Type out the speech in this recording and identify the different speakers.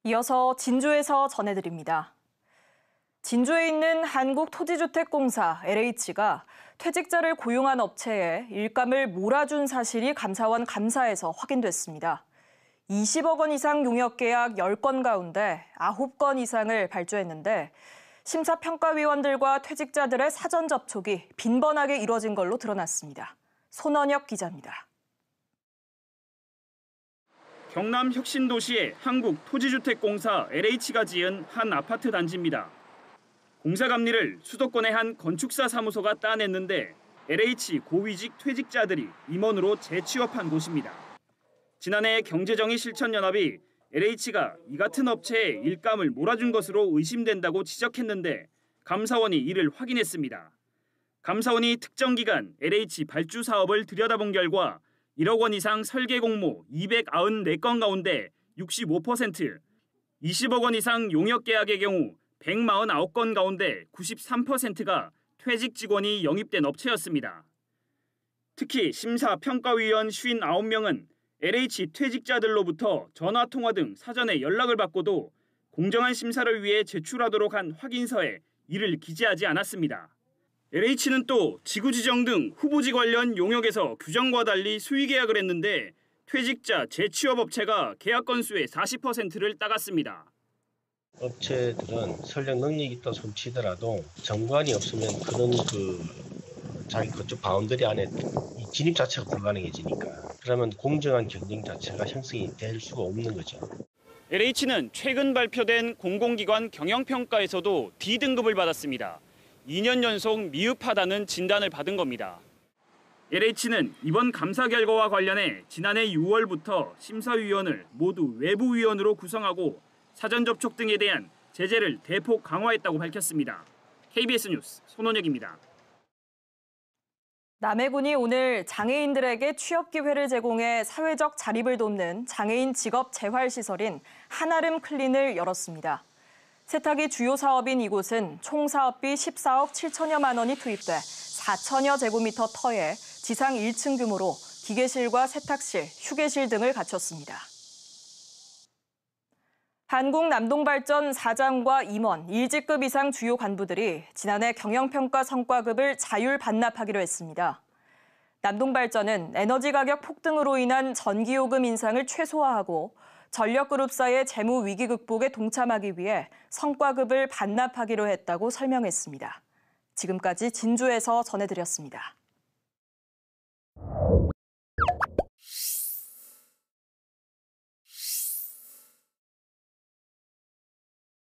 Speaker 1: 이어서 진주에서 전해드립니다. 진주에 있는 한국토지주택공사 LH가 퇴직자를 고용한 업체에 일감을 몰아준 사실이 감사원 감사에서 확인됐습니다. 20억 원 이상 용역 계약 10건 가운데 9건 이상을 발주했는데 심사평가위원들과 퇴직자들의 사전 접촉이 빈번하게 이뤄진 걸로 드러났습니다. 손원혁 기자입니다.
Speaker 2: 경남 혁신도시의 한국토지주택공사 LH가 지은 한 아파트 단지입니다. 공사 감리를 수도권의 한 건축사 사무소가 따냈는데 LH 고위직 퇴직자들이 임원으로 재취업한 곳입니다. 지난해 경제정의실천연합이 LH가 이 같은 업체에 일감을 몰아준 것으로 의심된다고 지적했는데 감사원이 이를 확인했습니다. 감사원이 특정 기간 LH 발주 사업을 들여다본 결과 1억 원 이상 설계 공모 294건 가운데 65%, 20억 원 이상 용역 계약의 경우 149건 가운데 93%가 퇴직 직원이 영입된 업체였습니다. 특히 심사평가위원 59명은 LH 퇴직자들로부터 전화통화 등 사전에 연락을 받고도 공정한 심사를 위해 제출하도록 한 확인서에 이를 기재하지 않았습니다. LH는 또 지구지정 등 후보지 관련 용역에서 규정과 달리 수의 계약을 했는데 퇴직자 재취업 업체가 계약 건수의 40%를 따갔습니다.
Speaker 3: 업체들은 설령 능력이 있다 손치더라도 정관이 없으면 그런 자기 그쪽 바운더리 안에 진입 자체가 불가능해지니까 그러면 공정한 경쟁 자체가 형성이 될 수가 없는 거죠.
Speaker 2: LH는 최근 발표된 공공기관 경영평가에서도 D등급을 받았습니다. 2년 연속 미흡하다는 진단을 받은 겁니다. LH는 이번 감사 결과와 관련해 지난해 6월부터 심사위원을 모두 외부위원으로 구성하고 사전 접촉 등에 대한 제재를 대폭 강화했다고 밝혔습니다. KBS 뉴스 손원혁입니다.
Speaker 1: 남해군이 오늘 장애인들에게 취업 기회를 제공해 사회적 자립을 돕는 장애인 직업 재활 시설인 한아름 클린을 열었습니다. 세탁이 주요 사업인 이곳은 총 사업비 14억 7천여만 원이 투입돼 4천여 제곱미터 터에 지상 1층 규모로 기계실과 세탁실, 휴게실 등을 갖췄습니다. 한국남동발전 사장과 임원, 1직급 이상 주요 관부들이 지난해 경영평가 성과급을 자율 반납하기로 했습니다. 남동발전은 에너지 가격 폭등으로 인한 전기요금 인상을 최소화하고 전력그룹사의 재무 위기 극복에 동참하기 위해 성과급을 반납하기로 했다고 설명했습니다. 지금까지 진주에서 전해드렸습니다.